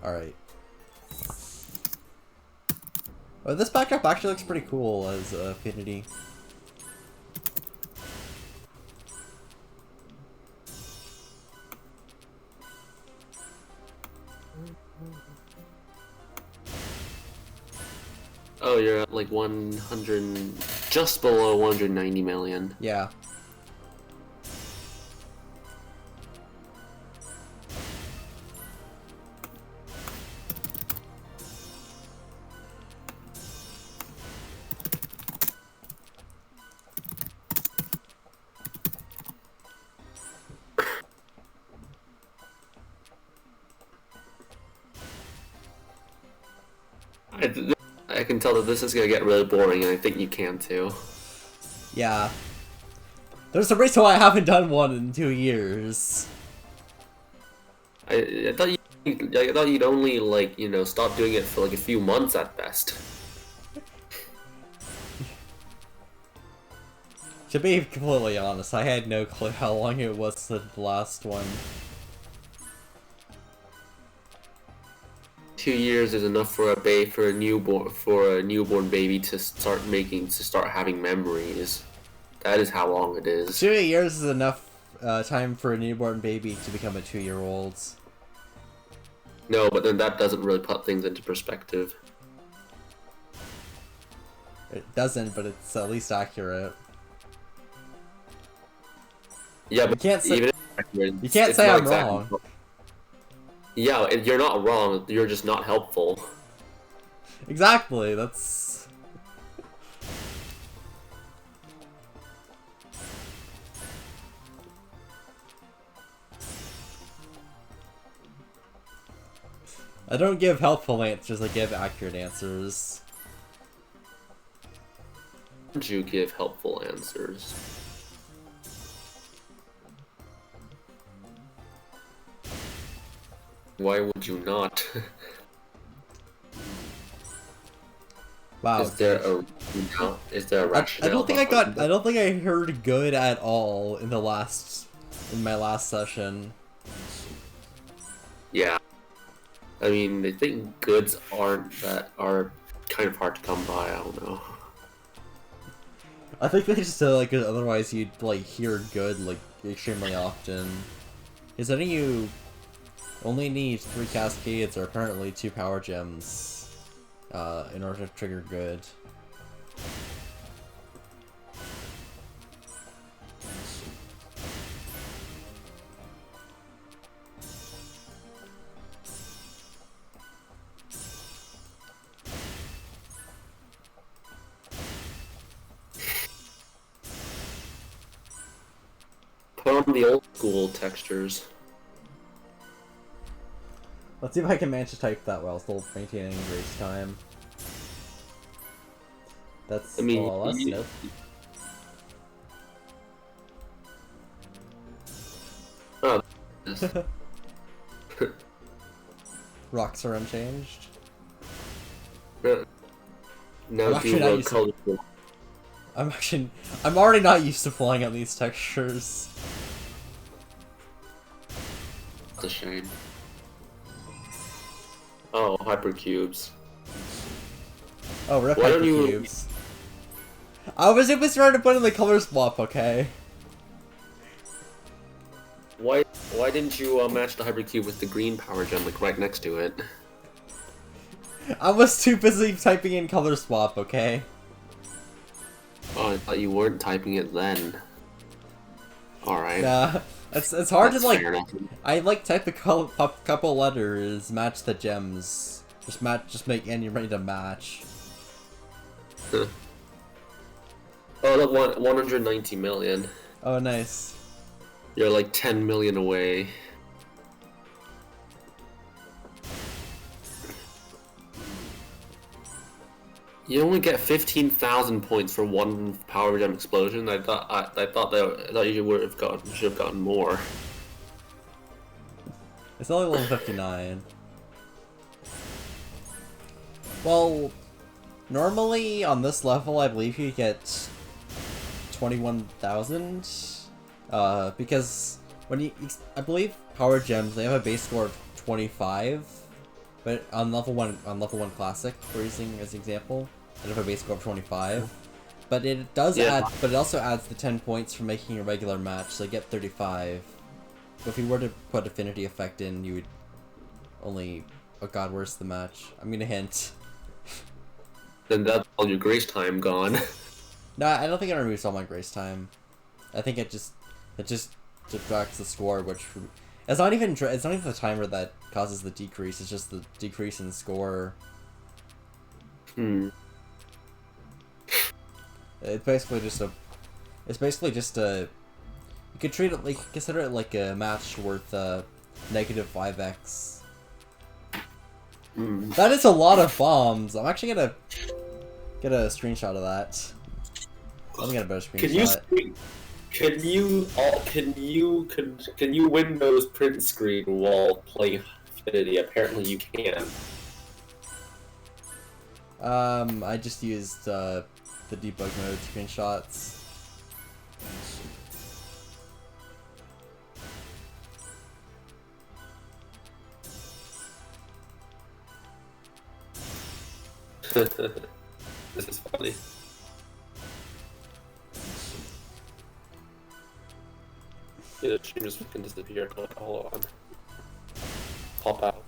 Alright. Oh, this backdrop actually looks pretty cool as Finity. Oh, you're at like 100, just below 190 million. Yeah. I can tell that this is gonna get really boring, and I think you can too. Yeah. There's a reason why I haven't done one in 2 years. I thought you'd only, like, you know, stop doing it for like a few months at best. To be completely honest, I had no clue how long it was since the last one. 2 years is enough for a newborn baby to start having memories. That is how long it is. 2 years is enough time for a newborn baby to become a 2-year-old. No, but then that doesn't really put things into perspective. It doesn't, but it's at least accurate. Yeah, but you can't say, even you can't say I'm wrong. Yeah, you're not wrong, you're just not helpful. Exactly, that's... I don't give helpful answers, I give accurate answers. Why don't you give helpful answers? Why would you not? Wow. Is there a rationale? I don't think I heard good at all in my last session. Yeah. I mean, I think goods are kind of hard to come by, I don't know. I think they just like, otherwise you'd like hear good like extremely often. Is any you only need 3 cascades or currently 2 power gems in order to trigger good. Put on the old school textures. Let's see if I can manage to type that while still maintaining race time. That's all us, nope. Oh. Rocks are unchanged. No, colorful. I'm already not used to flying on these textures. It's a shame. Oh, hypercubes. Oh, rip hypercubes. I was trying to put in the color swap, okay? Why didn't you match the hypercube with the green power gem, like right next to it? I was too busy typing in color swap, okay? Oh, I thought you weren't typing it then. Alright. Nah, it's hard to like. I like type a couple letters, match the gems, just make and you're ready to match. Oh, look, 190 million. Oh, nice. You're like 10 million away. You only get 15,000 points for 1 power gem explosion. I thought you should have gotten more. It's only level 59. Well, normally on this level, I believe you get 21,000. Because when I believe power gems, they have a base score of 25. But on level one classic, we're using as an example, and if a base score of 25. But it does add, but it also adds the 10 points for making a regular match, so you get 35. But if you were to put affinity effect in, you would only, oh god, where's the match? I'm gonna hint. Then that's all your grace time gone. No, I don't think it removes all my grace time. I think it just subtracts the score, which it's not even the timer that causes the decrease. It's just the decrease in score. Hmm. It's basically just a. You could treat it like, consider it like a match worth negative 5x. Mm. That is a lot of bombs. I'm actually gonna get a screenshot of that. Let me get a better screenshot. Can you Windows print screen while playing Finity? Apparently you can. I just used the debug mode screenshots. This is funny. Yeah, the stream just fucking disappeared. Hold on. Pop out.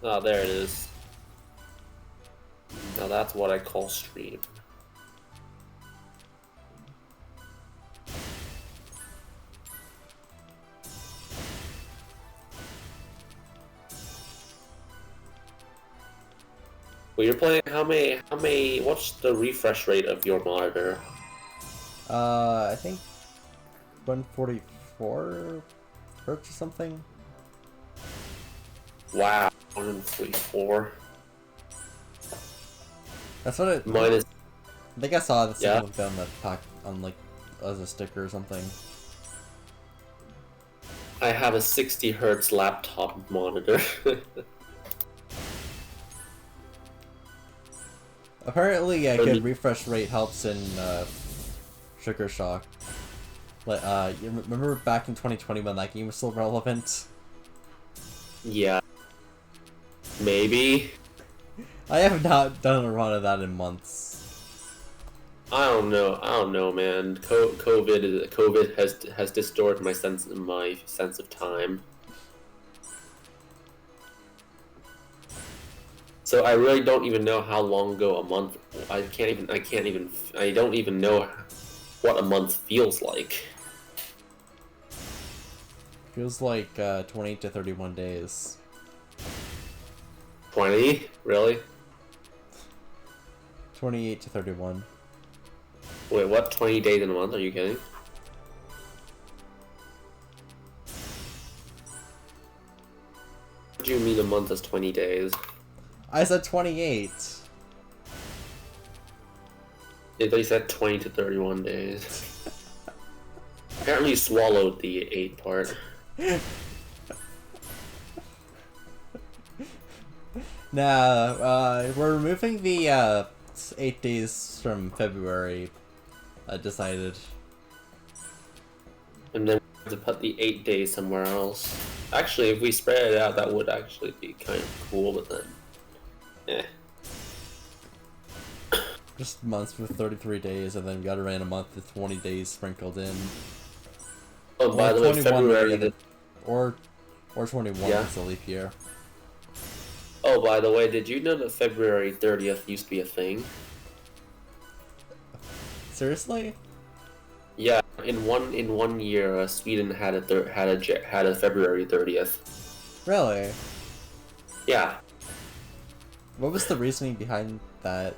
Ah, there it is. Now that's what I call stream. Well, you're playing how many, what's the refresh rate of your monitor? I think 144 hertz or something. Wow, 144. That's what it. Minus. I think I saw the Yeah. single on the pack on like as a sticker or something. I have a 60 hertz laptop monitor. Apparently, a good refresh rate helps in Sugar Shock. You remember back in 2020 when that game was still relevant? Yeah. Maybe. I have not done a run of that in months. I don't know, man. COVID has distorted my sense of time. So I really don't even know how long ago a month. I don't even know what a month feels like. Feels like 20 to 31 days. 20? Really? 28 to 31. Wait, what? 20 days in a month? Are you kidding? What do you mean a month is 20 days? I said 28. They said 20 to 31 days. Apparently you swallowed the 8 part. Nah, we're removing the 8 days from February. I decided. And then we have to put the 8 days somewhere else. Actually, if we spread it out, that would actually be kind of cool, but then... eh. Just months with 33 days, and then we got a random month with 20 days sprinkled in. Oh, by the way, February... Or 21 Yeah. is a leap year. Oh, by the way, did you know that February 30th used to be a thing? Seriously? Yeah, in one year, Sweden had a February 30th. Really? Yeah. What was the reasoning behind that?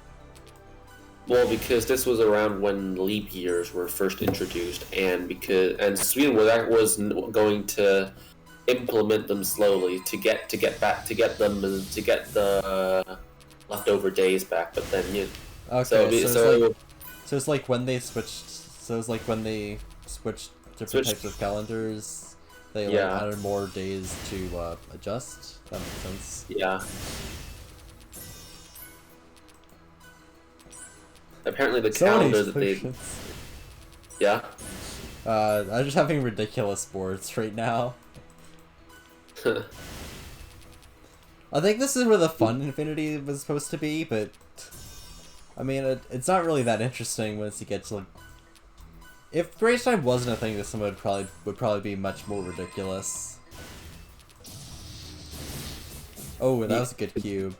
Well, because this was around when leap years were first introduced, and Sweden was going to implement them slowly to get the leftover days back, but then Okay, so it's like when they switched. So it's like when they switched different types of calendars, they like added more days to adjust. That makes sense. Yeah. Apparently the calendar that they... Yeah? I'm just having ridiculous sports right now. I think this is where the fun Infinity was supposed to be, but I mean, it's not really that interesting once you get to like. If Race Time wasn't a thing, this one would probably be much more ridiculous. Oh, that was a good cube.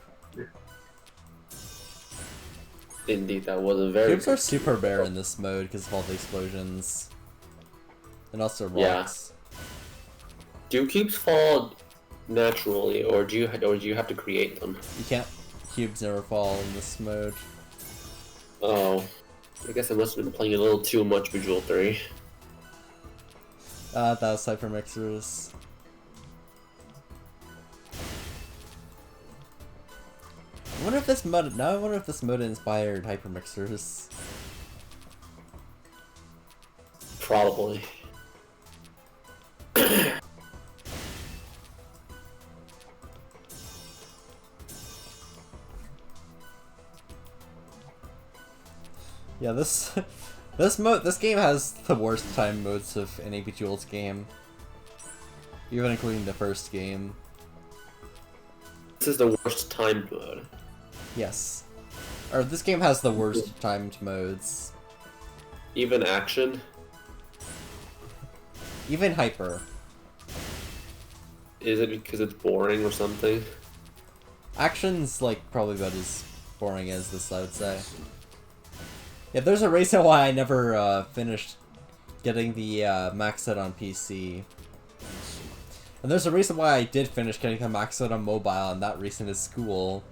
Indeed, that was a very. Cubes are super rare in this mode because of all the explosions, and also rocks. Yeah. Do cubes fall naturally, or do you have to create them? You can't. Cubes never fall in this mode. Oh, I guess I must have been playing a little too much Bejeweled 3. That was Hyper Mixers. I wonder if this mode. Now I wonder if this mode inspired Hyper Mixers. Probably. Yeah, this game has the worst time modes of any Bejeweled game, even including the first game. This is the worst timed mode. Yes, or this game has the worst timed modes. Even action. Even hyper. Is it because it's boring or something? Action's like probably about as boring as this, I would say. Yeah, there's a reason why I never finished getting the max set on PC. And there's a reason why I did finish getting the max set on mobile, and that reason is school.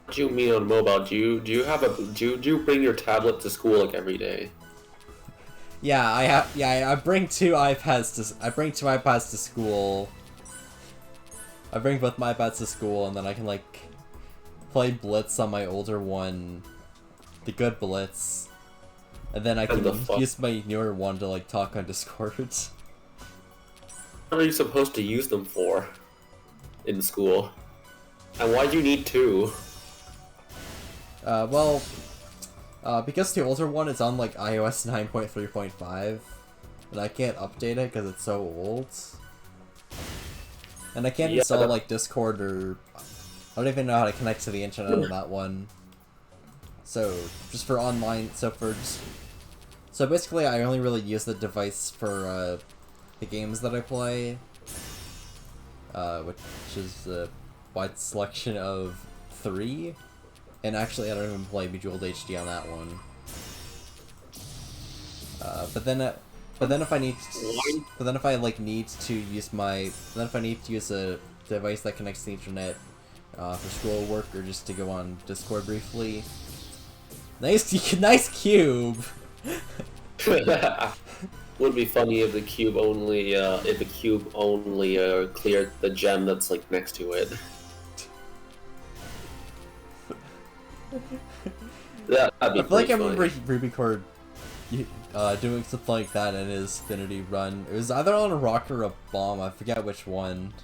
What do you mean on mobile? Do you bring your tablet to school like every day? Yeah, I bring two iPads to school. I bring both my iPads to school, and then I can like play Blitz on my older one, the good Blitz, and then I can use my newer one to like talk on Discord. What are you supposed to use them for in school? And why do you need two? Well, because the older one is on like iOS 9.3.5, and I can't update it because it's so old. And I can't install like Discord or I don't even know how to connect to the internet on that one. So just for online, so basically I only really use the device for the games that I play, which is a wide selection of 3. And actually, I don't even play Bejeweled HD on that one. But then if I need to use a device that connects to the internet for school work or just to go on Discord briefly, nice cube. Would be funny if the cube only cleared the gem that's like next to it. That'd be I feel like I funny. remember Rubycord doing something like that in his Finity run. It was either on a rock or a bomb, I forget which one.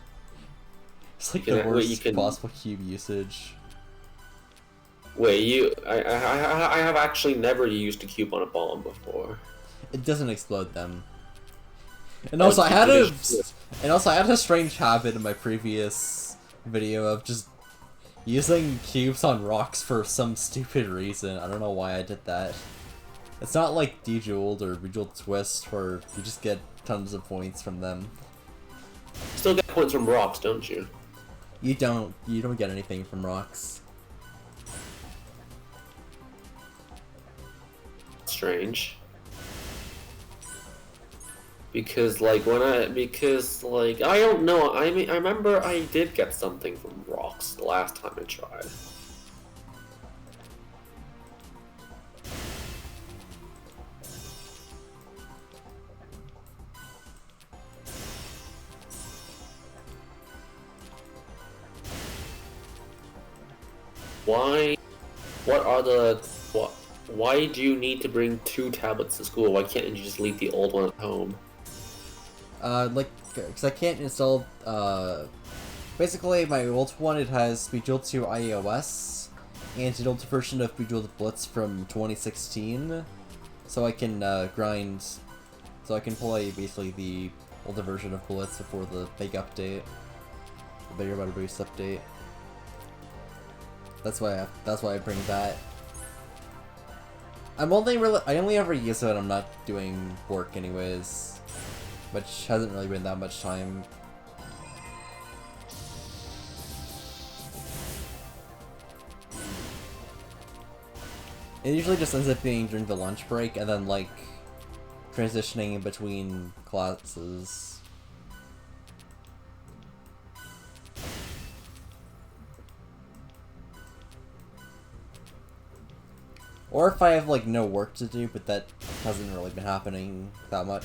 It's like the worst possible cube usage. Wait, I have actually never used a cube on a bomb before. It doesn't explode them. And also I had a strange habit in my previous video of just using cubes on rocks for some stupid reason. I don't know why I did that. It's not like Bejeweled or Bejeweled Twist where you just get tons of points from them. Still get points from rocks, don't you? You don't get anything from rocks. Strange. Because I don't know, I remember I did get something from rocks the last time I tried. Why do you need to bring 2 tablets to school? Why can't you just leave the old one at home? Because I can't install, basically my old one, it has Bejeweled 2 iOS, and an older version of Bejeweled Blitz from 2016, so I can, so I can play basically the older version of Blitz before the big update. Bejeweled Booth update. That's why I bring that. I only ever use it when I'm not doing work anyways, which hasn't really been that much time. It usually just ends up being during the lunch break and then like transitioning in between classes. Or if I have like no work to do, but that hasn't really been happening that much.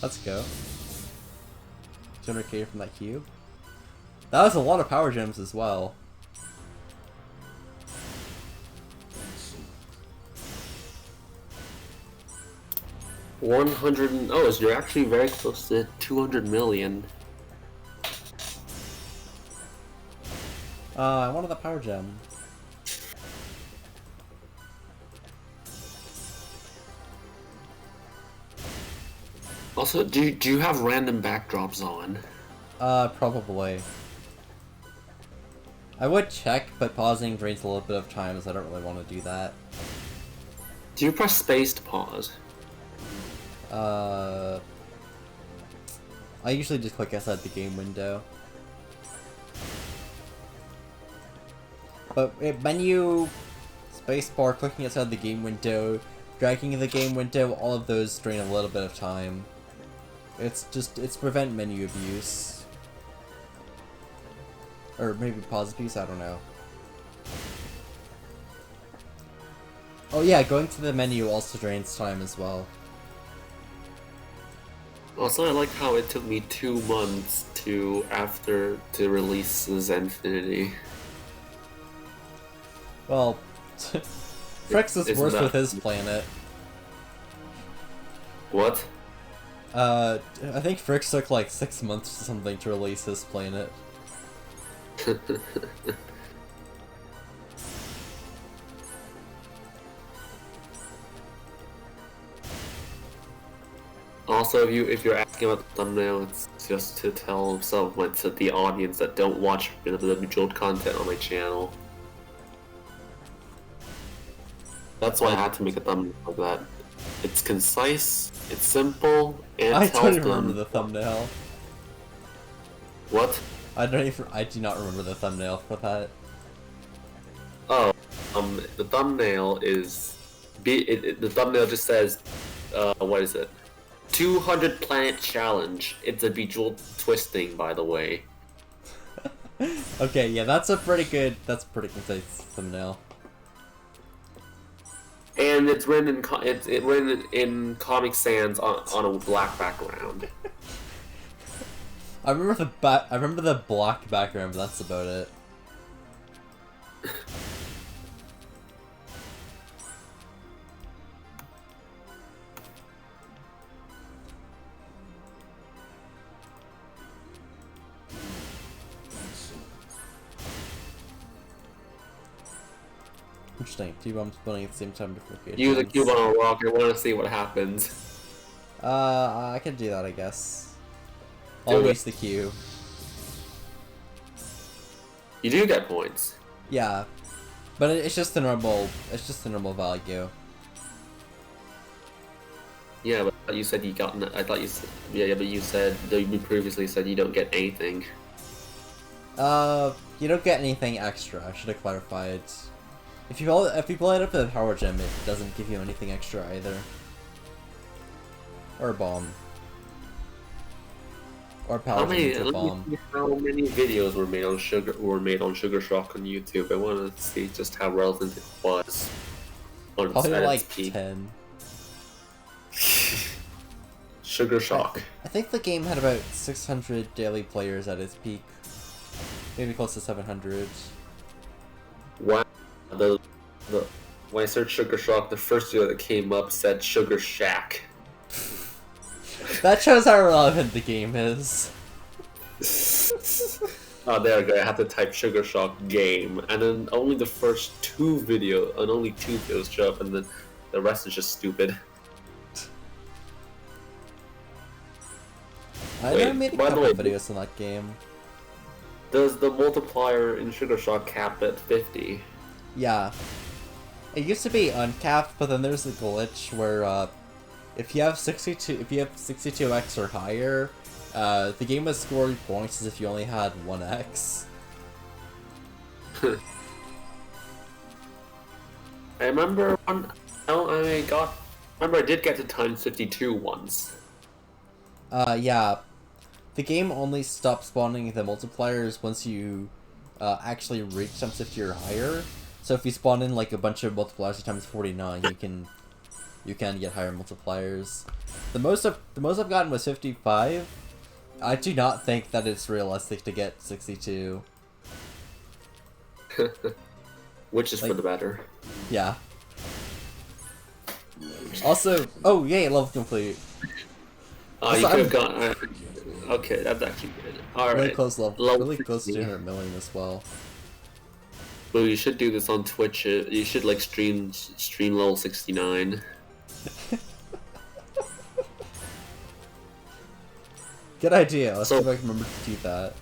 Let's go. 200k from that cube. That was a lot of power gems as well. Oh, so you're actually very close to 200 million. I wanted the power gem. Also, do you have random backdrops on? Probably. I would check, but pausing drains a little bit of time, so I don't really want to do that. Do you press space to pause? I usually just click outside the game window. But menu, spacebar, clicking outside the game window, dragging the game window, all of those drain a little bit of time. It's prevent menu abuse. Or maybe pause abuse, I don't know. Oh yeah, going to the menu also drains time as well. Also, I like how it took me 2 months to release Finity. Well, Frix is worse with his planet. What? I think Frix took like 6 months or something to release his planet. Also, if you're asking about the thumbnail, it's just to tell someone, to the audience that don't watch the Bejeweled content on my channel. That's why I had to make a thumbnail like that. It's concise, it's simple, and I tells don't even them... remember the thumbnail. What? I do not remember the thumbnail for that. Oh, the thumbnail is... the thumbnail just says, what is it? 200 planet challenge. It's a Bejeweled twisting, by the way. Okay, yeah, that's pretty concise thumbnail. And it's written in Comic Sans on a black background. I remember the black background, but that's about it. Interesting. 2 bombs spawning at the same time different locations. Use a cube on a rock. I want to see what happens. I can do that, I guess. I'll waste the cube. You do get points. Yeah, but it's just the normal. It's just the normal value. Yeah, but you said you got. I thought you said. Yeah, but you said. You previously said you don't get anything. You don't get anything extra. I should have clarified. If you blow it up with a power gem, it doesn't give you anything extra either. Or a bomb. Or power gem into a bomb. How many videos were made on Sugar Shock on YouTube? I want to see just how relevant it was. Probably like 10. Sugar Shock. I think the game had about 600 daily players at its peak. Maybe close to 700. Wow. When I searched Sugar Shock, the first video that came up said Sugar Shack. That shows how relevant the game is. Oh, there we go. I have to type Sugar Shock game, and then only the first two videos show up, and then the rest is just stupid. I never made a couple videos in that game. Does the multiplier in Sugar Shock cap at 50? Yeah. It used to be uncapped, but then there's a glitch where if you have 62x or higher, the game will score points as if you only had 1x. I remember I did get to times 52 once. Yeah. The game only stops spawning the multipliers once you actually reach times 50 or higher. So if you spawn in like a bunch of multipliers at times 49, you can get higher multipliers. The most I've gotten was 55. I do not think that it's realistic to get 62. Which is for the better. Yeah. Also, oh yay, level complete. Oh, you could have gone. Okay, that's actually good. All really right. Close really close to 200 million as well. Well, you should do this on Twitch. You should like stream level 69. Good idea. Let's see if I can remember to do that.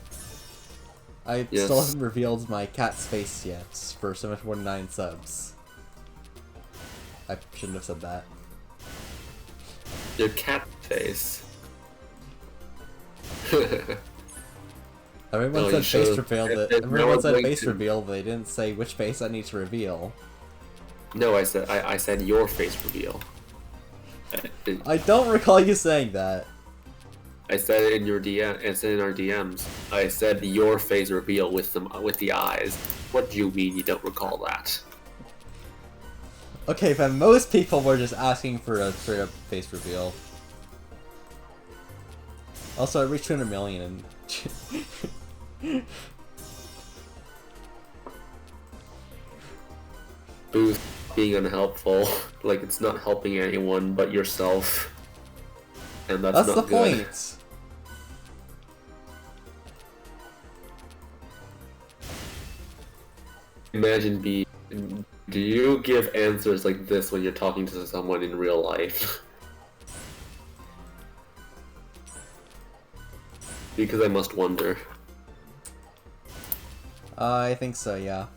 I still haven't revealed my cat's face yet for 749 subs. I shouldn't have said that. Your cat face. Everyone said face reveal. Everyone said face reveal, but they didn't say which face I need to reveal. No, I said your face reveal. I don't recall you saying that. I said it in your DM. I said in our DMs. I said your face reveal with the eyes. What do you mean you don't recall that? Okay, but most people were just asking for a straight up face reveal. Also, I reached 200 million and... Booth being unhelpful. Like, it's not helping anyone but yourself. And that's not the good. Point. Imagine do you give answers like this when you're talking to someone in real life? Because I must wonder. I think so, yeah.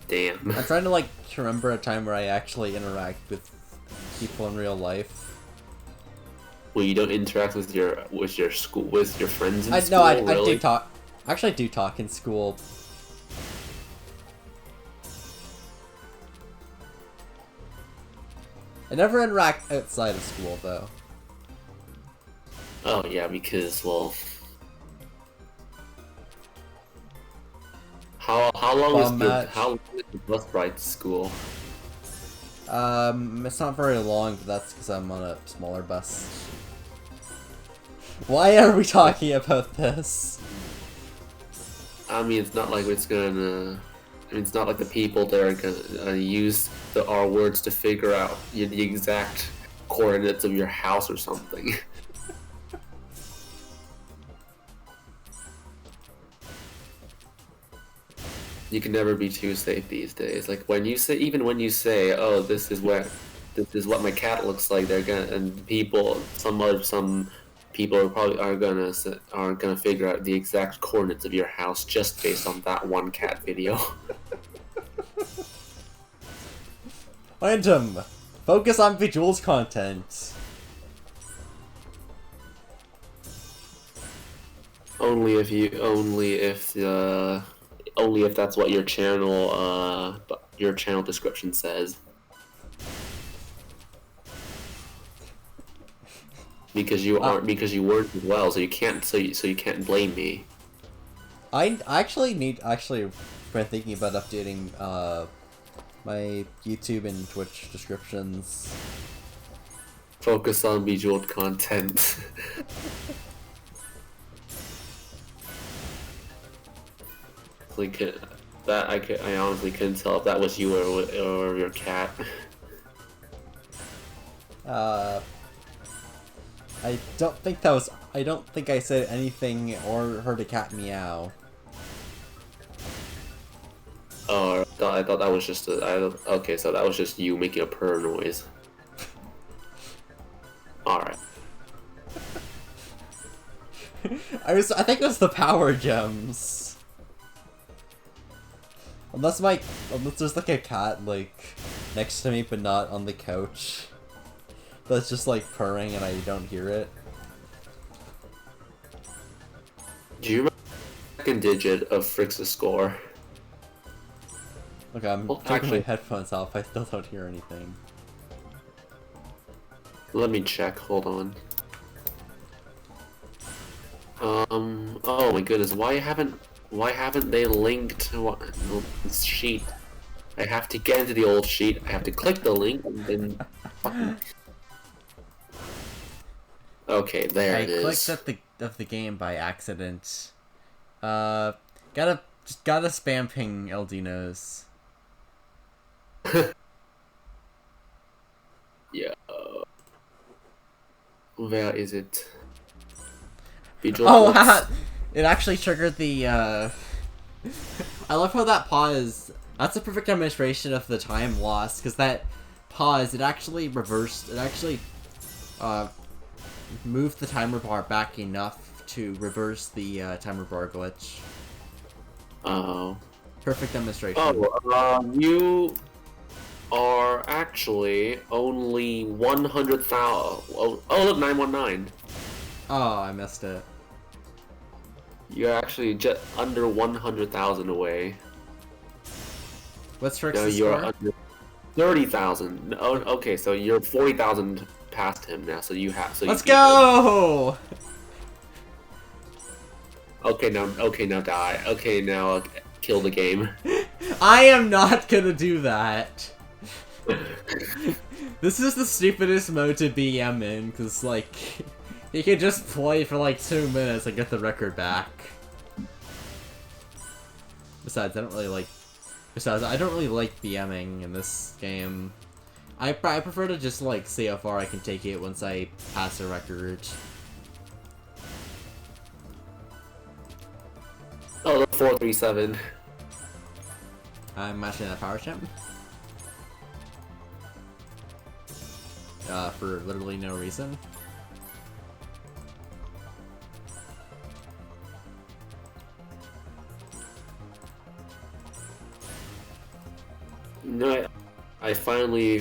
Damn. I'm trying to like remember a time where I actually interact with people in real life. Well, you don't interact with your friends in school. No, I really? do talk. Actually, I do talk in school. I never interact outside of school, though. Oh yeah, because well, how long is the bus ride to school? It's not very long, but that's because I'm on a smaller bus. Why are we talking about this? I mean, it's not like it's gonna. I mean, it's not like the people that are gonna use our words to figure out the exact coordinates of your house or something. You can never be too safe these days. Like even when you say, "Oh, this is what my cat looks like," they're gonna and some people are gonna figure out the exact coordinates of your house just based on that one cat video. Wandom, focus on Bejeweled content. only if that's what your channel description says. Because you weren't as well, so you can't blame me. I actually been thinking about updating my YouTube and Twitch descriptions. Focus on Bejeweled content. Like that, I honestly couldn't tell if that was you or your cat. I don't think I said anything or heard a cat meow. Oh, I thought that was just okay, so that was just you making a purr noise. Alright. I think it was the power gems. Unless there's like a cat like next to me but not on the couch. That's just like purring and I don't hear it. Do you remember the second digit of Frix's score? Okay, I'm taking my headphones off, I still don't hear anything. Let me check, hold on. Oh my goodness, why haven't they linked this sheet? I have to get into the old sheet, I have to click the link, and then fucking... Okay, there it is. I clicked at the game by accident. Gotta spam ping Eldinos. Yeah. Where is it? Oh, it actually triggered the, I love how that pause, that's a perfect demonstration of the time lost, because that pause, it actually moved the timer bar back enough to reverse the timer bar glitch. Oh. Perfect demonstration. Oh, you are actually only 100,000. Oh, look, 919. Oh, I missed it. You're actually just under 100,000 away. What's Frix's No, you're score? under 30,000. Oh, okay, so you're 40,000 past him now. So you have. So Let's go! Okay, now die. Okay, now kill the game. I am not gonna do that. This is the stupidest mode to BM in, because, like, you can just play for, like, 2 minutes and get the record back. Besides, I don't really like BMing in this game. I prefer to just, like, see how far I can take it once I pass a record. Oh, look, 437. I'm matching that power gem. For literally no reason. No, I finally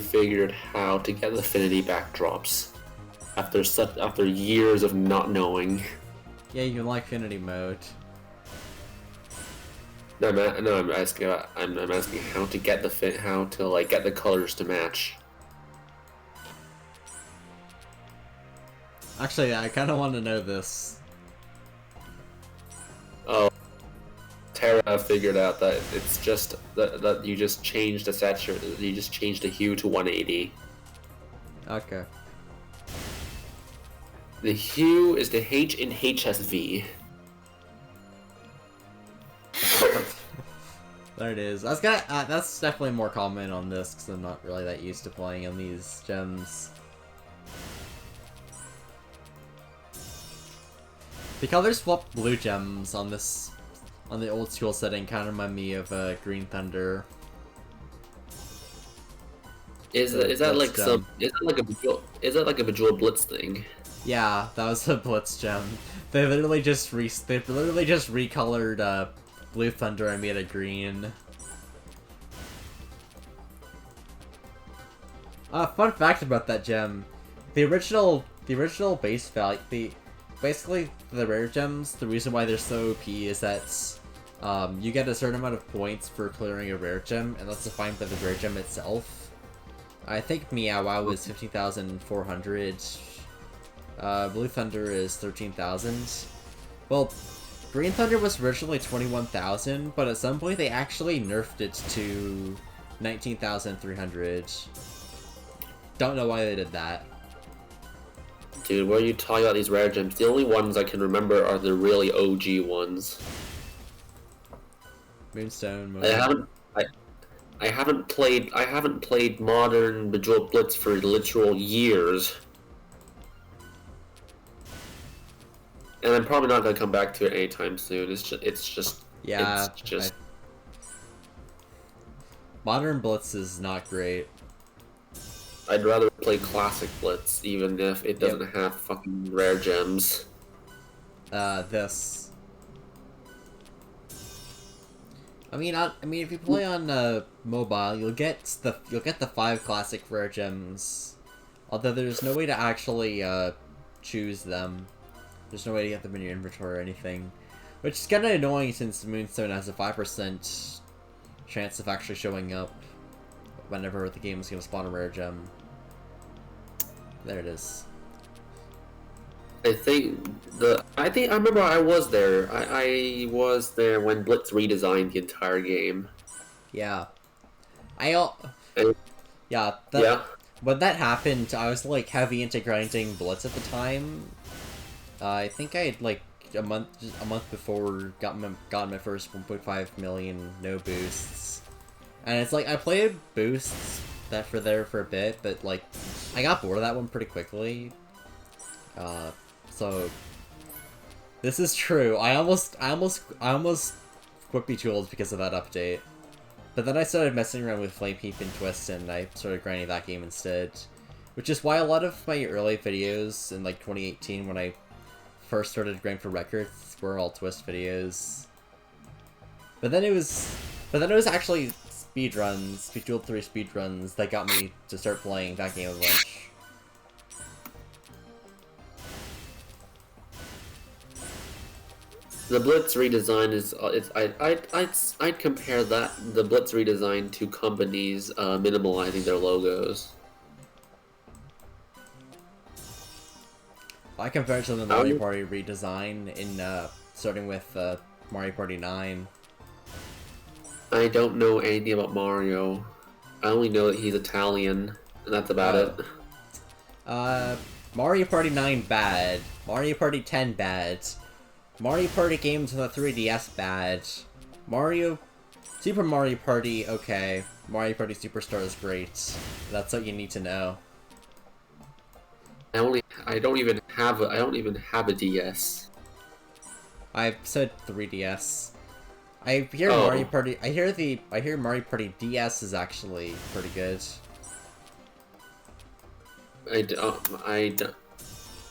figured how to get the Finity backdrops after years of not knowing. Yeah, you like Finity mode. No, I'm asking how to get how to like get the colors to match. Actually, I kind of want to know this. Oh, Terra figured out that it's just that you just changed the you just changed the hue to 180. Okay. The hue is the H in HSV. There it is. That's definitely more common on this because I'm not really that used to playing on these gems. The color swap blue gems on the old school setting kind of remind me of Green Thunder. Is that like a Bejeweled Blitz thing? Yeah, that was a Blitz gem. They literally just recolored Blue Thunder and made it green. Fun fact about that gem: the original base value, the basically the rare gems, the reason why they're so OP is that you get a certain amount of points for clearing a rare gem, and that's defined by the rare gem itself. I think Meow Wow is 15,400. Blue Thunder is 13,000. Well, Green Thunder was originally 21,000, but at some point they actually nerfed it to 19,300. Don't know why they did that. Dude, what are you talking about these rare gems? The only ones I can remember are the really OG ones. Moonstone. I haven't played modern Bejeweled Blitz for literal years. And I'm probably not gonna come back to it anytime soon. Yeah. Modern Blitz is not great. I'd rather play Classic Blitz, even if it doesn't have fucking rare gems. This. I mean, if you play on mobile, you'll get the 5 classic rare gems. Although there's no way to actually choose them. There's no way to get them in your inventory or anything, which is kind of annoying since Moonstone has a 5% chance of actually showing up whenever the game is going to spawn a rare gem. There it is. I remember I was there. I was there when Blitz redesigned the entire game. Yeah. Yeah. When that happened, I was like heavy into grinding Blitz at the time. I think I had like a month before gotten my first 1.5 million no boosts. And it's like I played boosts for a bit, but like I got bored of that one pretty quickly. So this is true. I almost quit Bejeweled because of that update. But then I started messing around with Flame Heap and Twist, and I started grinding that game instead. Which is why a lot of my early videos in like 2018, when I first started grinding for records, were all Twist videos. But then it was actually speedruns, Bejeweled 3 speedruns, that got me to start playing that game a bunch. The Blitz redesign I'd compare the Blitz redesign to companies minimalizing their logos. I compare it to the Mario Party redesign in starting with Mario Party 9. I don't know anything about Mario. I only know that he's Italian, and that's about it. Mario Party 9 bad. Mario Party 10 bad. Mario Party games on the 3DS bad. Super Mario Party okay. Mario Party Superstar is great. That's what you need to know. I don't even have a DS. I said 3DS. I hear Mario Party. I hear Mario Party DS is actually pretty good.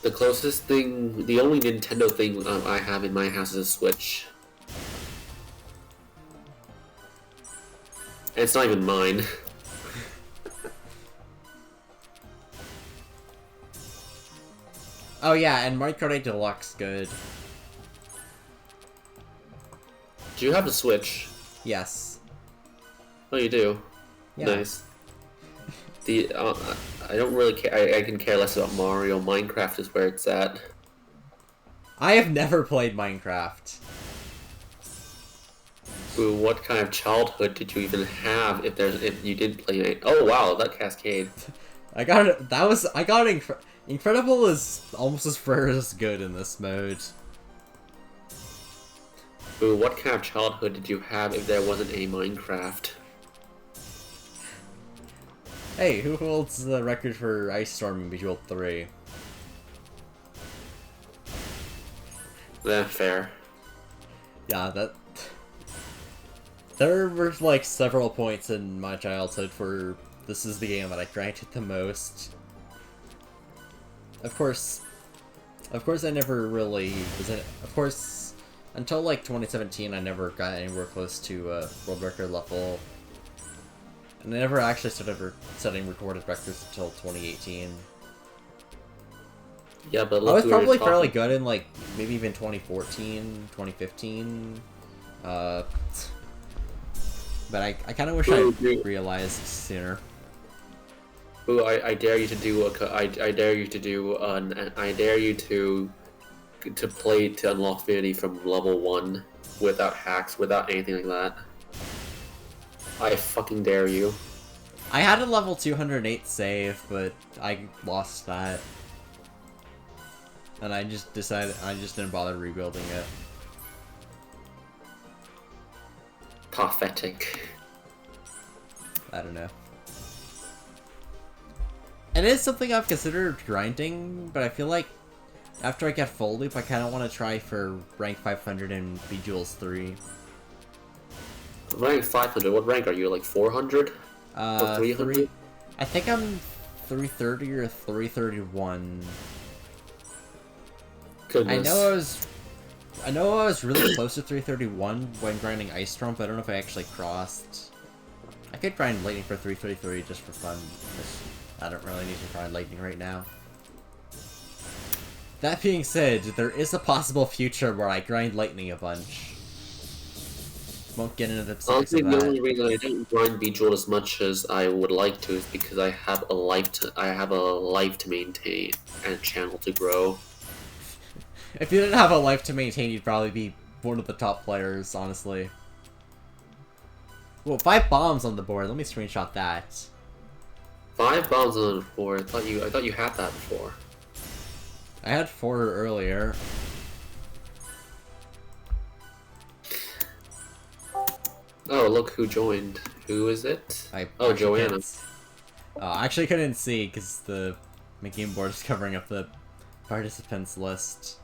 The closest thing, the only Nintendo thing I have in my house is a Switch. And it's not even mine. Oh yeah, and Mario Kart 8 Deluxe good. Do you have a Switch? Yes. Oh, you do? Yeah. Nice. I don't really care. I can care less about Mario. Minecraft is where it's at. I have never played Minecraft. Ooh, what kind of childhood did you even have if you did play it? Oh wow, that cascade. I got Incredible is almost as rare as good in this mode. Ooh, what kind of childhood did you have if there wasn't a Minecraft? Hey, who holds the record for Ice Storm in Bejeweled 3? Fair. Yeah, there were like several points in my childhood where this is the game that I grinded the most. Of course I never really was in it. Of course, until like 2017, I never got anywhere close to world record level. And I never actually started setting recorded records until 2018. Yeah, but I look was who we're probably fairly talking. good in like maybe even 2014, 2015. Uh, but I kind of wish I realized sooner. Ooh, I dare you to do I dare you to do I dare you to play to unlock Finity from level 1 without hacks, without anything like that. I fucking dare you. I had a level 208 save, but I lost that. And I just decided, I just didn't bother rebuilding it. Pathetic. I don't know. It is something I've considered grinding, but I feel like after I get full loop, I kind of want to try for rank 500 in Bejeweled 3. Rank 500, what rank are you? Like 400? Or 300? I think I'm 330 or 331. Goodness. I know I was really close to 331 when grinding Ice Storm, but I don't know if I actually crossed. I could grind Lightning for 333 just for fun, because I don't really need to grind Lightning right now. That being said, there is a possible future where I grind Lightning a bunch. Won't get into the specifics Honestly, of the that. only reason I don't grind Bejeweled as much as I would like to is because I have a life to maintain and a channel to grow. If you didn't have a life to maintain, you'd probably be one of the top players, honestly. Well, 5 bombs on the board. Let me screenshot that. 5 bombs on the board. I thought you had that before. I had 4 earlier. Oh, look who joined. Who is it? Oh, Joanna. I actually couldn't see because the game board is covering up the participants list.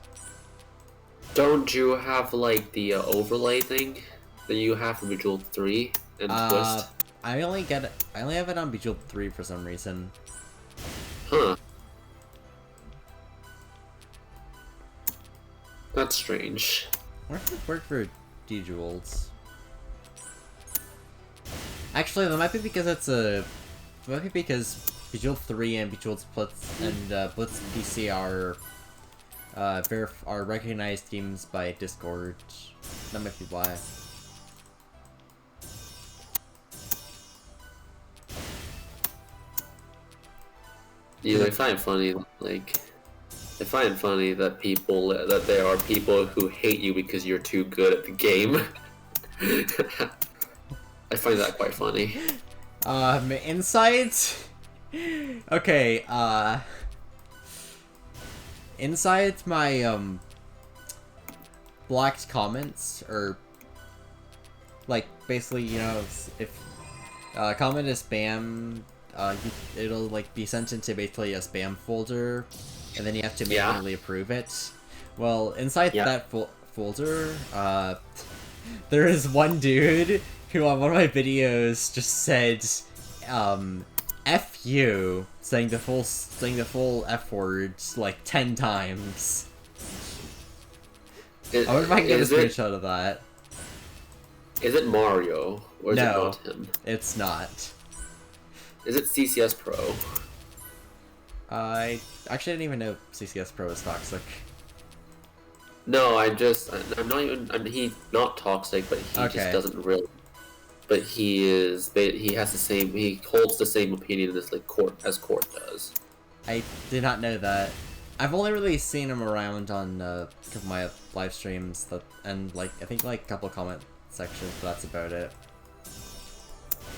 Don't you have like the overlay thing that you have for Bejeweled 3 and Twist? I only have it on Bejeweled 3 for some reason. Huh. That's strange. Where does it work for Bejeweleds? Actually, that might be because Bejeweled 3 and Bejeweled Blitz and Blitz PC are recognized games by Discord. That might be why. Yeah, I find it funny, like, I find it funny that there are people who hate you because you're too good at the game. I find that quite funny. Insight? Okay, inside my, blocked comments, or, like, basically, you know, if comment is spam, it'll, like, be sent into basically a spam folder, and then you have to manually approve it. Well, inside that folder, there is one dude who on one of my videos just said, F you, saying the full F words like 10 times. I wonder if I can get a screenshot of that. Is it Mario, or is it No, not him? it's not. Is it CCS Pro? I actually didn't even know CCS Pro was toxic. No, I'm not even, he's not toxic, but he just doesn't really, but he holds the same opinion as like Court does. I did not know that. I've only really seen him around on a couple of my live streams, and like I think like a couple of comment sections, but that's about it.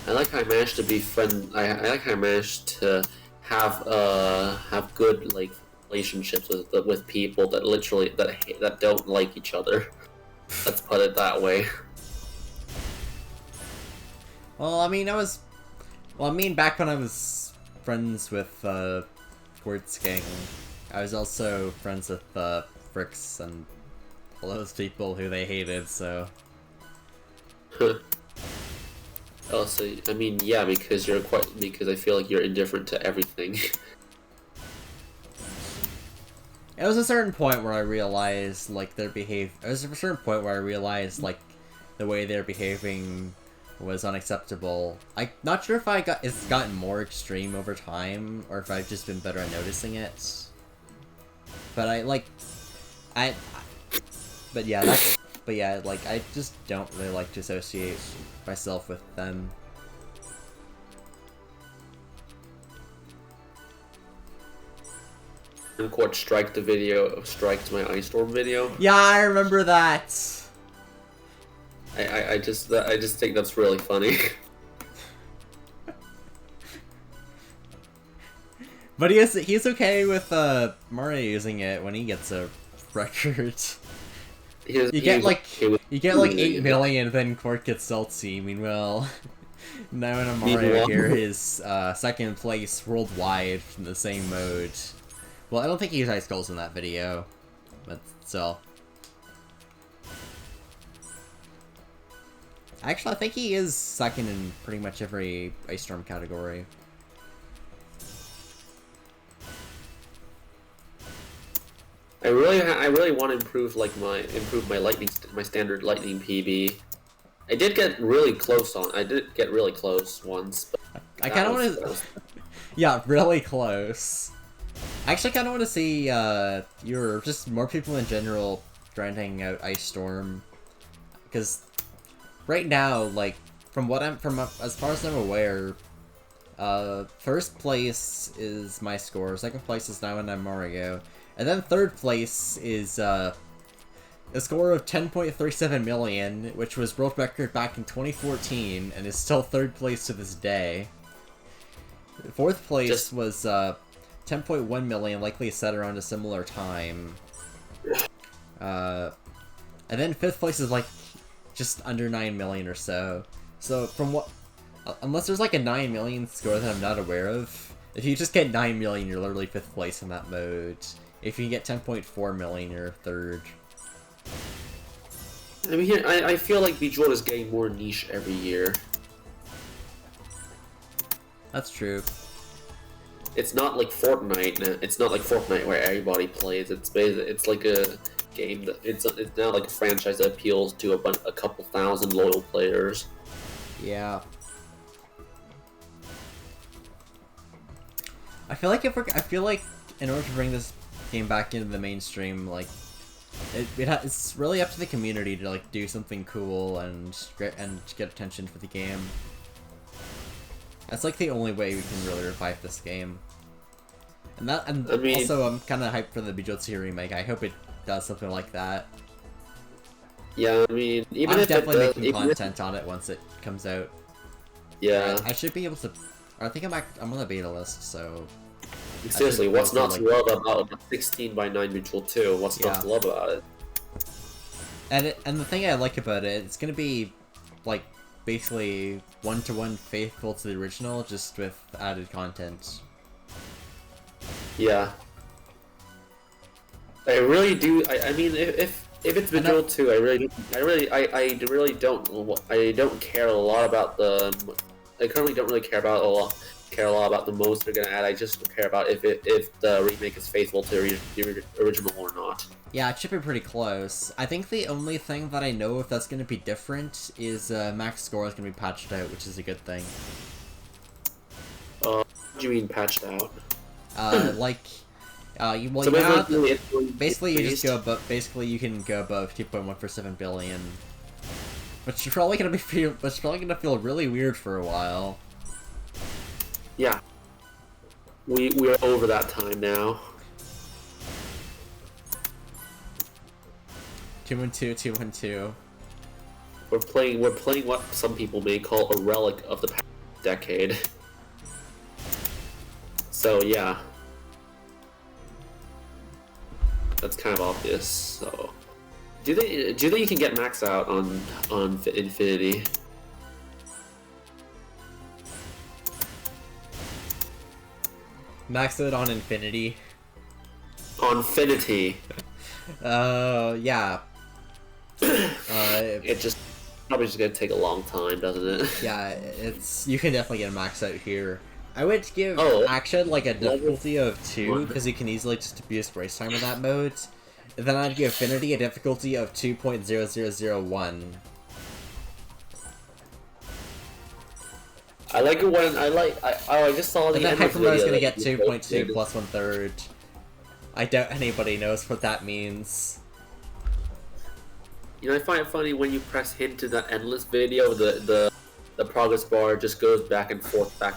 I like how I managed to be I like how I managed to have good like relationships with people that literally that don't like each other. Let's put it that way. Well, I mean, back when I was friends with Quartz Gang, I was also friends with Fricks and all those people who they hated. So. Oh, so I mean, yeah, because I feel like you're indifferent to everything. It was a certain point where I realized, like, It was a certain point where I realized, like, the way they're behaving was unacceptable. I'm not sure if it's gotten more extreme over time, or if I've just been better at noticing it. But but yeah, like, I just don't really like to associate myself with them. Court strike the video, striked my Ice Storm video. Yeah, I remember that! I just think that's really funny. But he's okay with Mario using it when he gets a record. You get like 8 million, then Court gets salty. Meanwhile, now in Mario here is second place worldwide in the same mode. Well, I don't think he used Ice Skulls in that video, but still. Actually, I think he is second in pretty much every Ice Storm category. I really want to improve my standard lightning PB. I did get really close once. But I kind of want to. Yeah, really close. I actually kind of want to see just more people in general grinding out Ice Storm, because right now, like as far as I'm aware, first place is my score, second place is now and Mario. And then third place is a score of 10.37 million, which was world record back in 2014, and is still third place to this day. Fourth place was 10.1 million, likely set around a similar time. And then fifth place is like just under 9 million or so. So from what, unless there's like a 9 million score that I'm not aware of, if you just get 9 million, you're literally fifth place in that mode. If you get 10.4 million, you're third. I mean, I feel like Bejeweled is getting more niche every year. That's true. It's not like Fortnite. It's not like Fortnite where everybody plays. It's like a game that it's now like a franchise that appeals to a couple thousand loyal players. Yeah. I feel like in order to bring this game back into the mainstream, like it's really up to the community to like do something cool and get attention for the game. That's like the only way we can really revive this game. And also I'm kind of hyped for the Bejeweled 2 remake. I hope it does something like that. Yeah, I mean, even I'm if definitely making content on it once it comes out. Yeah, I should be able to. I think I'm on the beta list, so. Seriously, what's not to love about a 16:9 Bejeweled 2? What's not to love about it? And the thing I like about it, it's gonna be like basically 1-to-1 faithful to the original, just with added content. Yeah. I really do. I mean, if it's Bejeweled 2, I really don't care a lot about the. I currently don't really care a lot about the modes they're gonna add. I just care about if the remake is faithful to the original or not. Yeah, it should be pretty close. I think the only thing that I know if that's gonna be different is max score is gonna be patched out, which is a good thing. What do you mean patched out? Basically you just go above. Basically, you can go above 2.147 billion, which you're probably gonna feel really weird for a while. Yeah. We're over that time now. 212, 212. We're playing what some people may call a relic of the past decade. So yeah. That's kind of obvious. So do they you can get max out on Infinity? Max it on Infinity. On Finity. Yeah. It just probably just gonna take a long time, doesn't it? Yeah, you can definitely get a max out here. I would give Action like a difficulty of 2 because you can easily just abuse race time in that mode. And then I'd give Finity a difficulty of 2.0001. I like it when I just saw the and then end of the Hyper Mode's video gonna that get 2.2 plus 1/3. I doubt anybody knows what that means. You know, I find it funny when you press hint in that endless video, the progress bar just goes back and forth for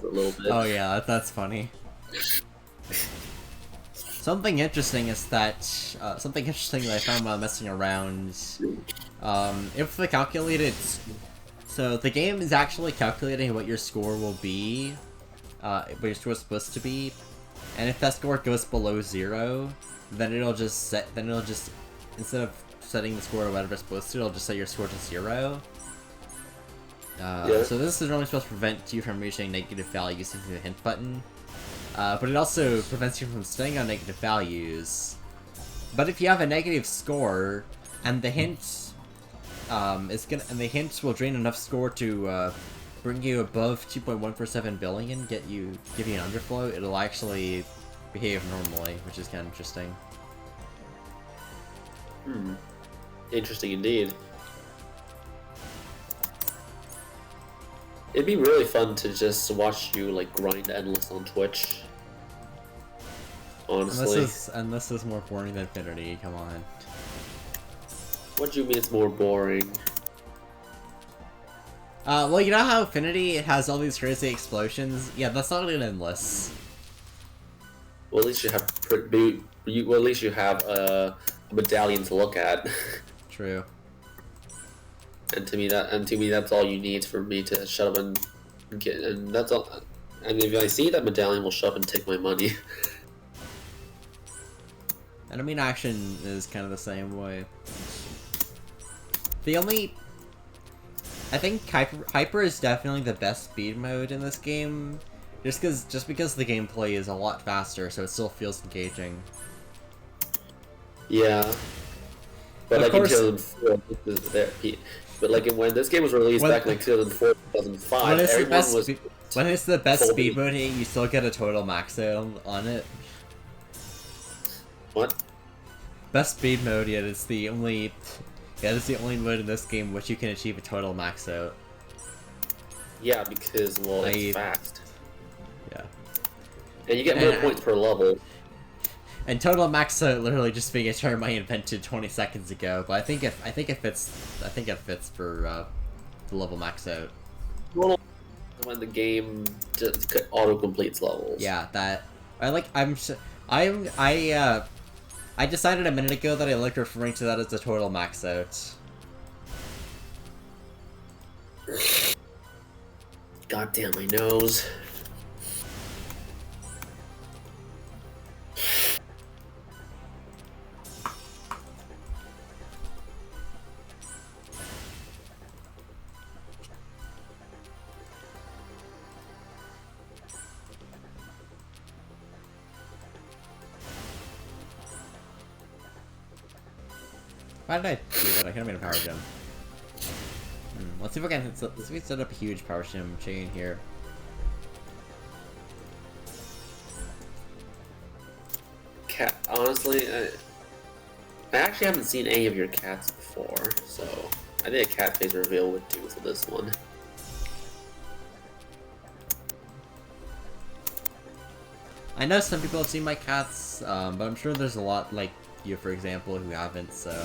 a little bit. Oh yeah, that's funny. Something interesting is that something interesting that I found while messing around. If the calculated, so the game is actually calculating what your score will be, what your score is supposed to be, and if that score goes below 0, then it'll just instead of setting the score to whatever it's supposed to, it'll just set your score to 0. Yeah. So this is only supposed to prevent you from reaching negative values using the hint button, but it also prevents you from staying on negative values. But if you have a negative score, and the hint the hint will drain enough score to bring you above 2.147 billion, give you an underflow, it'll actually behave normally, which is kind of interesting. Interesting indeed. It'd be really fun to just watch you like grind endless on Twitch. Honestly. And this is more boring than Finity, come on. What do you mean it's more boring? Well, you know how Finity has all these crazy explosions? Yeah, that's not an endless. Well, at least you have at least you have a medallion to look at. True. And to me that's all you need for me to shut up and get, and that's all. And if I see that medallion, will shut up and take my money. Enemy action is kind of the same way. I think Hyper is definitely the best speed mode in this game, just because the gameplay is a lot faster, so it still feels engaging. Yeah. But of like course, in 2004, but like when this game was released back in like 2004, 2005, when it's the best speed mode, you still get a total max out on it. What? Best speed mode, yeah, it's the only mode in this game which you can achieve a total max out. Yeah, because well, it's fast. Yeah. And you get more points per level. And total max out literally just being a term I invented 20 seconds ago, but I think it fits for the level max out. Well, when the game just auto completes levels. Yeah, that I decided a minute ago that I liked referring to that as the total max out. God damn my nose. Why did I do that? I could have made a power gem. Let's see if we can set up a huge power gem chain here. Cat, honestly, I actually haven't seen any of your cats before, so I think a cat face reveal would do for this one. I know some people have seen my cats, but I'm sure there's a lot like you, for example, who haven't, so...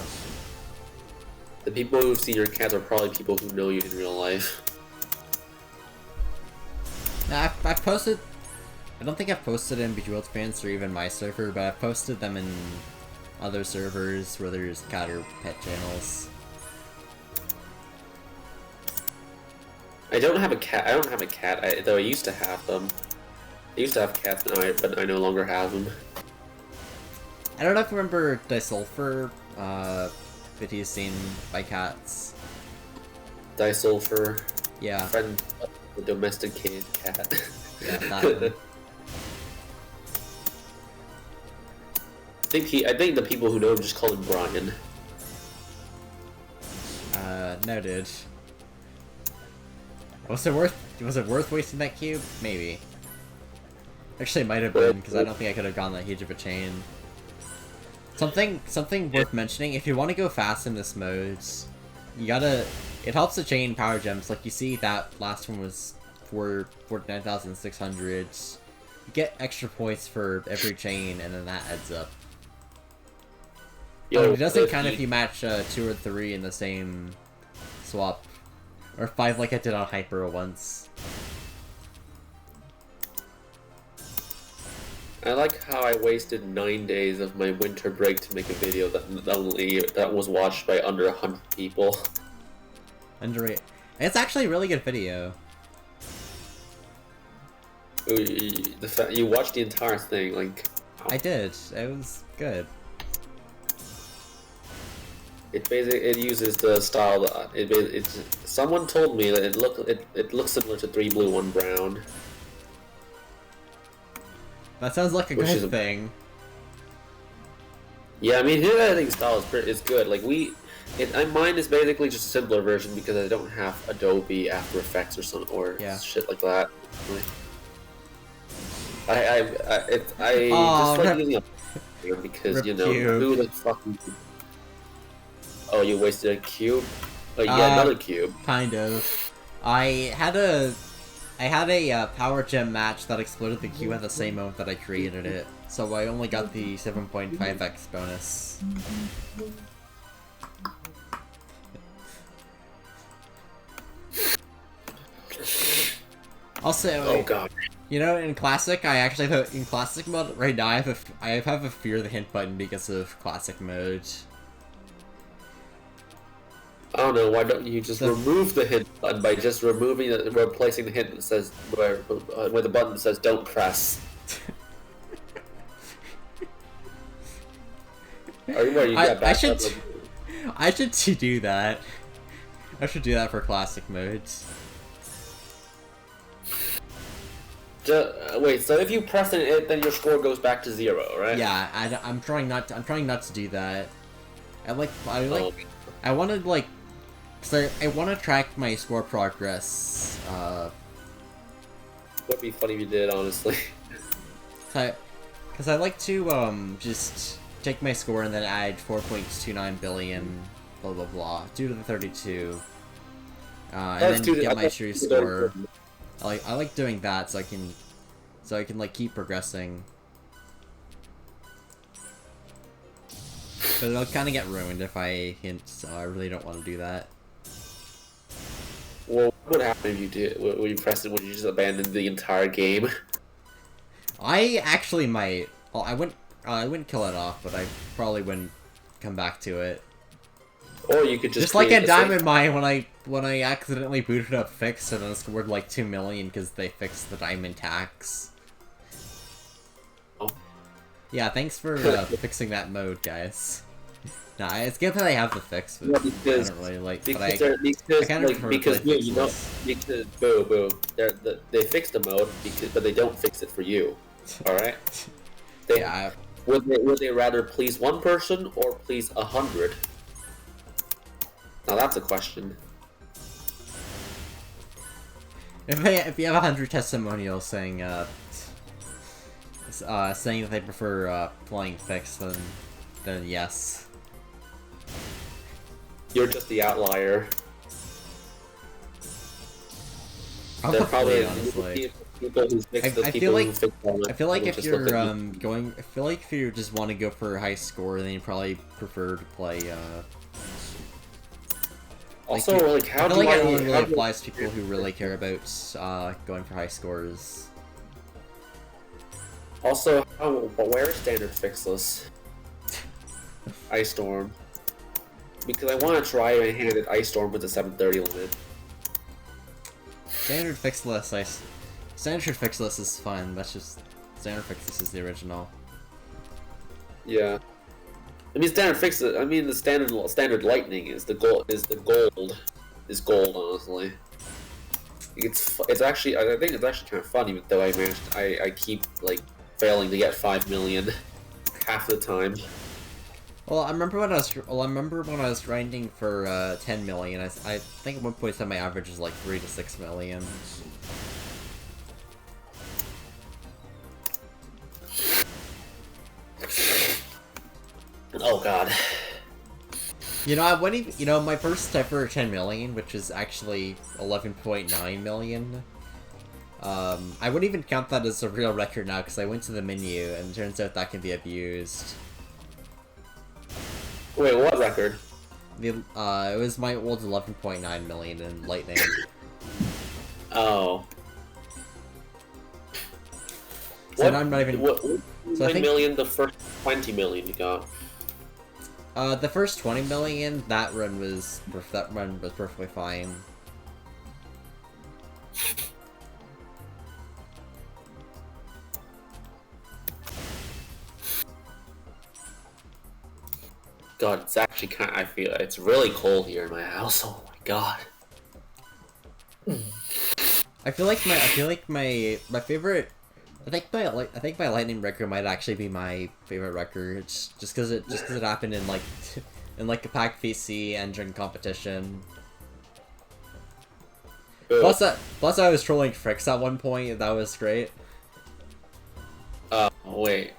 The people who've seen your cats are probably people who know you in real life. Nah, I've posted... I don't think I've posted in Bejeweled Fans or even my server, but I've posted them in other servers where there's cat or pet channels. I don't have a cat, though I used to have them. I used to have cats, but I no longer have them. I don't know if you remember Disulfur, but he's seen by cats. Disulfur. Yeah. Friend of the domesticated cat. Yeah, that one. I think the people who know him just call him Brian. Noted. Was it worth wasting that cube? Maybe. Actually, it might have been, because I don't think I could have gone that huge of a chain. Something worth mentioning, if you want to go fast in this mode, you gotta... It helps to chain power gems, like you see that last one was for 49,600. you get extra points for every chain, and then that adds up. Yo, it doesn't count if you match 2 or 3 in the same swap. Or 5 like I did on Hyper once. I like how I wasted 9 days of my winter break to make a video that was watched by under 100 people. It's actually a really good video. You watched the entire thing, like... I did. It was good. It uses the style that someone told me that it looks similar to 3 Blue 1 Brown. That sounds like a good thing. Yeah, I mean his editing style is good. Like mine is basically just a simpler version because I don't have Adobe After Effects or shit like that. I just like using a because you know who the fucking. Oh, you wasted a cube? Oh, you got another cube. Kind of. I had a power gem match that exploded the cube at the same moment that I created it, so I only got the 7.5x bonus. Also, oh god. You know, in classic, I actually have in classic mode right now. I have a fear of the hint button because of classic mode. I don't know, why don't you just remove the hint button by just replacing the hint that says where the button says don't press. I should do that. I should do that for classic modes. Wait, so if you press it, then your score goes back to 0, right? Yeah, I'm trying not to do that. I want to like. So I want to track my score progress. Would be funny if you did, honestly. Because I like to just take my score and then add 4.29 billion, blah blah blah, due to the 32, and then get my true score. I like doing that so I can like keep progressing. But it'll kind of get ruined if I hint, so I really don't want to do that. Well, what would happen if you did? When you press it, would you just abandon the entire game? I actually might. Well, I wouldn't kill it off, but I probably wouldn't come back to it. Or you could just like a diamond mine when I accidentally booted up Fix and then scored like 2 million because they fixed the diamond tax. Oh. Yeah, thanks for fixing that mode, guys. Nah, it's good that I have the fix, but I don't really like. But I kind of because they fixed the mode but they don't fix it for you. All right. Yeah. Would they rather please one person or please 100? Now that's a question. If you have 100 testimonials saying saying that they prefer playing Fix, then yes. You're just the outlier. Probably, honestly. I feel like if you just want to go for a high score, then you probably prefer to play. Also, like how do I feel like it only really applies to people who really care about going for high scores. Also, where is standard fixless? Ice Storm. Because I want to try and hand it Ice Storm with the 730 limit. Standard fixless is fun. That's just standard fixless is the original. Yeah, I mean standard fixless. I mean the standard lightning is the gold. Is gold honestly. It's actually I think it's actually kind of funny, even though I keep like failing to get 5 million half the time. Well, I remember when I was grinding for 10 million. I think at one point my average is like 3 to 6 million. Oh god. You know, I wouldn't even, you know, my first ever 10 million, which is actually 11.9 million. I wouldn't even count that as a real record now because I went to the menu and it turns out that can be abused. Wait, what record? It was my old 11.9 million in Lightning. Oh. So now I'm not even. What So I think million? The first 20 million you got. the first 20 million, that run was perfectly fine. God, it's actually I feel it's really cold here in my house. Oh my god. I feel like my favorite. I think my Lightning record might actually be my favorite record, just because it happened in like a pack VC and during competition. Plus I was trolling Fricks at one point. That was great. Wait,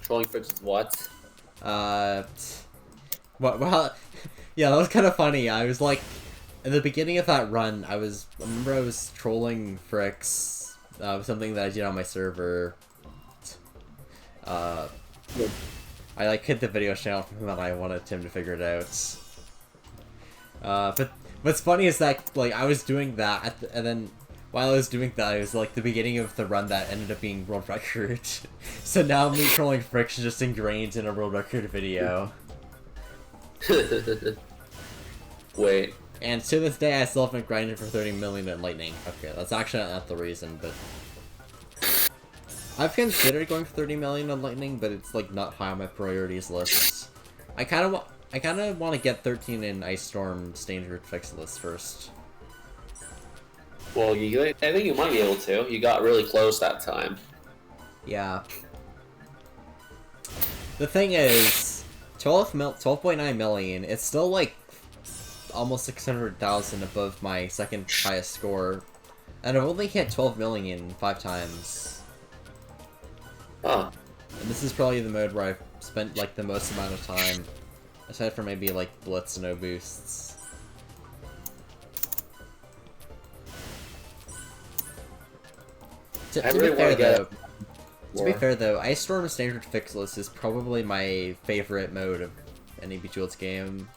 trolling Fricks is what? Well, yeah, that was kind of funny. I was like, in the beginning of that run, I remember I was trolling Fricks. Something that I did on my server. I like hit the video channel from him and I wanted him to figure it out. But what's funny is that like I was doing that and then while I was doing that, it was like the beginning of the run that ended up being world record. So now me trolling Fricks is just ingrained in a world record video. Wait. And to this day, I still haven't grinded for 30 million in Lightning. Okay, that's actually not the reason, but I've considered going for 30 million on Lightning, but it's like not high on my priorities list. I kind of want to get 13 in Ice Storm Standard Fix list first. Well, I think you might be able to. You got really close that time. Yeah. The thing is, 12.9 million. It's still like almost 600,000 above my second highest score, and I've only hit 12 million 5 times. Huh. And this is probably the mode where I've spent like the most amount of time, aside from maybe like Blitz no boosts. To be fair though, Ice Storm Standard Fix list is probably my favorite mode of any Bejeweled game.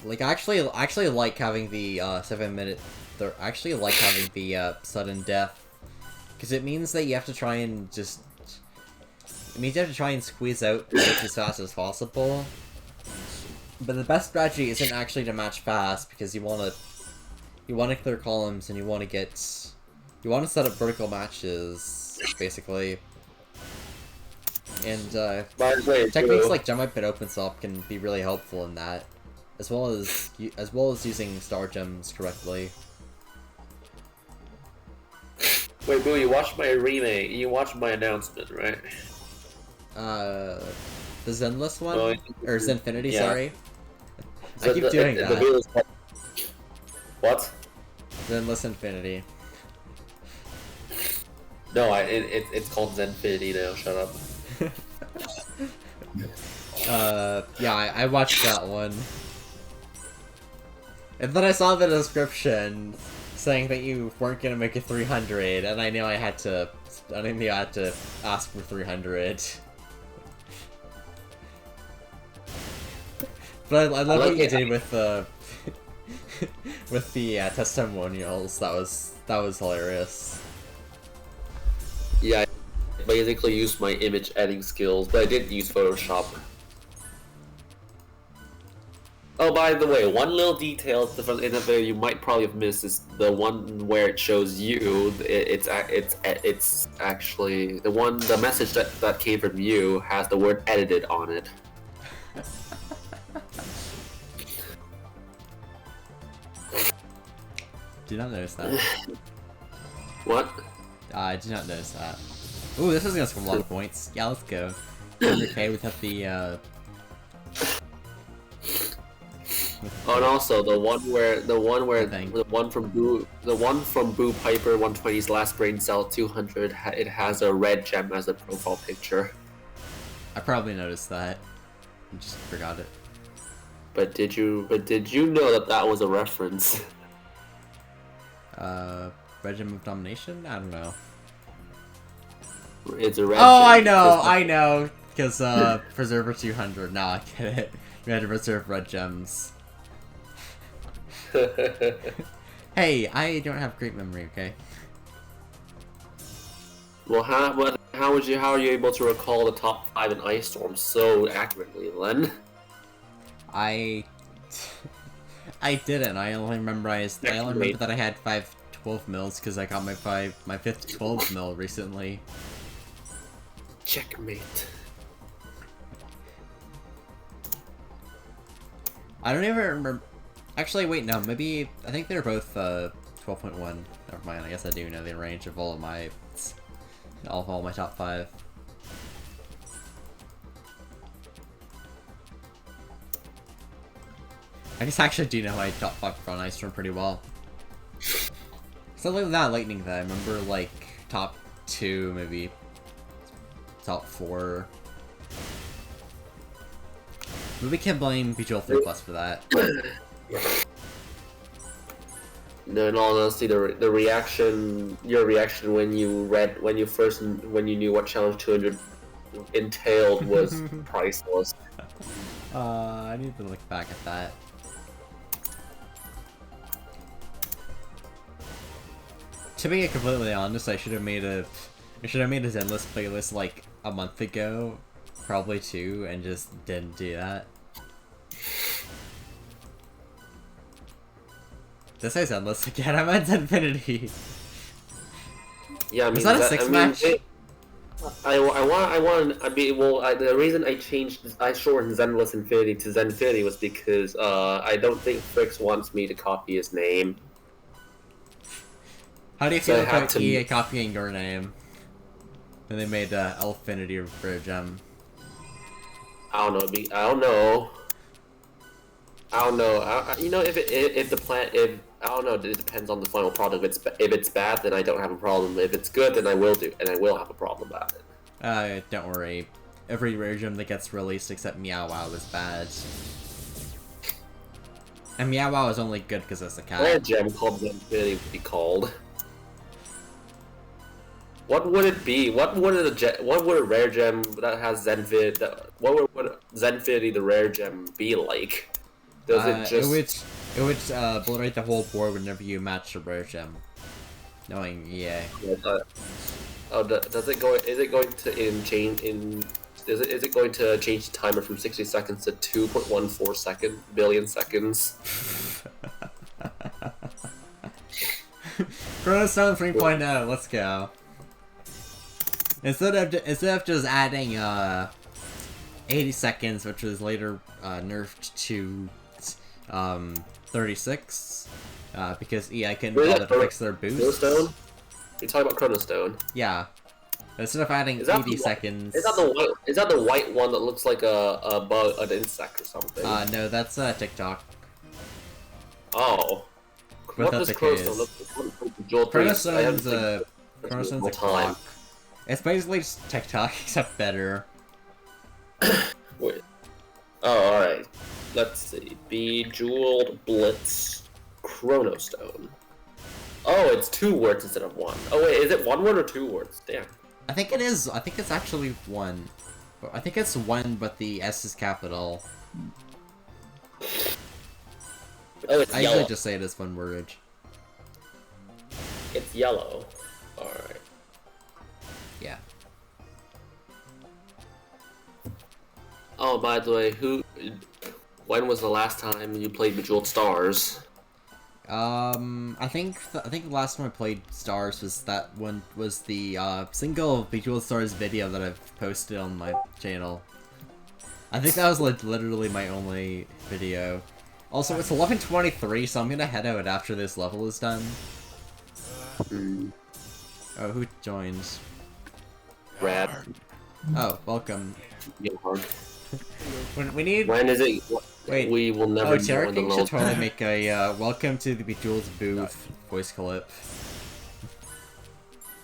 Like, I actually like having the 7-minute. I actually like having the sudden death, because it means that you have to try and squeeze out bullets as fast as possible. But the best strategy isn't actually to match fast, because you wanna clear columns and you wanna set up vertical matches, basically. And techniques like jump up and open swap can be really helpful in that. As well as using star gems correctly. Wait, Boo, you watched my remake. You watched my announcement, right? The Zenless one? Oh, or Zenfinity, yeah. Sorry. So I keep doing that. What? Zenless Infinity. No, it's called Zenfinity now. Shut up. Yeah, I watched that one. And then I saw the description saying that you weren't gonna make it 300, and I knew I had to ask for 300. But I love what you did with the with the testimonials. That was hilarious. Yeah, I basically used my image editing skills, but I didn't use Photoshop. Oh, by the way, one little detail in the video you might probably have missed is the one where it shows you. It's actually the message that came from you has the word "edited" on it. Did not notice that. What? I did not notice that. Ooh, this is gonna score a lot of points. Yeah, let's go. 100k without the Oh, and also the one from Boo Piper 120's last brain cell 200. It has a red gem as a profile picture. I probably noticed that. I just forgot it. But did you know that that was a reference? Red Gem of Domination? I don't know. It's a red Oh, gem. I know! Because, Preserver 200. Nah, I get it. You had to preserve red gems. Hey, I don't have great memory, okay? Well, how are you able to recall the top 5 in Ice Storm so accurately, Len? I didn't. I only remember that I had 5 12 mils because I got my 5th 12 mil recently. Checkmate. I don't even remember. Actually, wait, no. Maybe I think they're both 12.1. Never mind. I guess I do know the range of all of my top 5. I guess I actually do know my top 5 on Ice Storm pretty well. Something like that lightning though. I remember like top 2, maybe top 4. But we can blame Bejeweled 3 Plus for that. No, in all honesty, your reaction when you knew what Challenge 200 entailed was priceless. I need to look back at that. To be completely honest, I should have made a Zenless playlist like a month ago, probably 2, and just didn't do that. Did I say Zenless again? I meant Infinity. Yeah, I mean, was that a 6 match? The reason I shortened Zenless Infinity to Zenfinity was because I don't think Fricks wants me to copy his name. How do you feel about EA copying your name? Then they made Elfinity for a gem. I don't know. You know, if I don't know. It depends on the final product. If it's bad, then I don't have a problem. If it's good, then I will have a problem about it. Don't worry. Every rare gem that gets released except Meow Wow is bad. And Meow Wow is only good because it's a cat. Rare gem called Zenfinity would be called. What would it be? What would a rare gem that has Zenfinity? What would Zenfinity the rare gem be like? Does it just? It would obliterate the whole board whenever you match a rare gem. Knowing EA. Does it go? Is it going to Is it going to change the timer from 60 seconds to 2.14 billion seconds? Chronostone 3.0. Let's go. Instead of just adding 80 seconds, which was later nerfed to 36, because EA couldn't bother to fix their boost. Chronostone? You're talking about Chronostone? Yeah. Instead of adding 80 seconds. Is that the white one that looks like a bug, an insect or something? No, that's TikTok. Oh. What does Chronostone look like? Chronostone's a clock. It's basically just TikTok, except better. Wait. Oh, alright. Let's see. Bejeweled Blitz Chronostone. Oh, it's 2 words instead of 1. Oh wait, is it 1 word or 2 words? Damn. I think it is. I think it's actually 1. I think it's 1, but the S is capital. Oh, it's I yellow. usually just say it as 1 word. It's yellow. Alright. Yeah. Oh, by the way, when was the last time you played Bejeweled Stars? I think the last time I played Stars was the single Bejeweled Stars video that I've posted on my channel. I think that was literally my only video. Also, it's 11:23, so I'm gonna head out after this level is done. Oh, who joins? Rad. Oh, welcome. Yeah, hard. We need. When is it? Wait. We will never. Oh, Terra King should totally make a welcome to the Bejeweled Booth voice clip.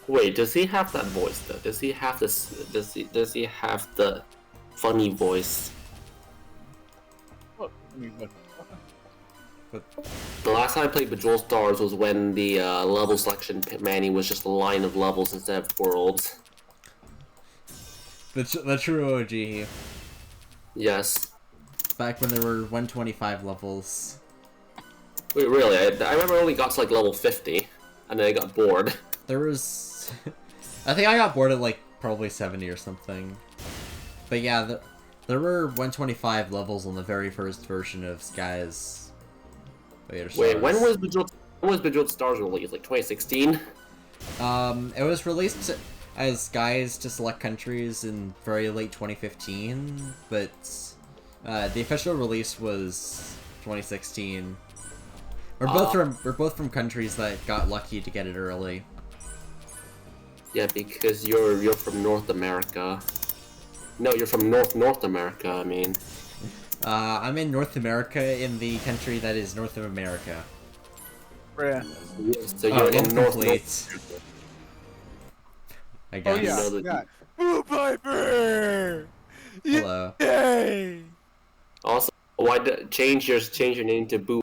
Wait, does he have that voice though? Does he have this? Does he have the funny voice? The last time I played Bejeweled Stars was when the level selection menu was just a line of levels instead of worlds. The true OG. Yes. Back when there were 125 levels. Wait, really? I remember I only got to like level 50, and then I got bored. There was... I think I got bored at like probably 70 or something. But yeah, there were 125 levels on the very first version of Sky's Later Stars. Wait, when was Bejeweled Stars released? Like 2016? It was released as Guides to select countries in very late 2015, but the official release was 2016. We're both from countries that got lucky to get it early. Yeah, because you're from North America. No, you're from North America, I mean. I'm in North America, in the country that is North of America. Yeah. So you're in North. I guess. Oh yeah, yeah. Boo Piper! Hello. Yay! Also, why change your name to Boo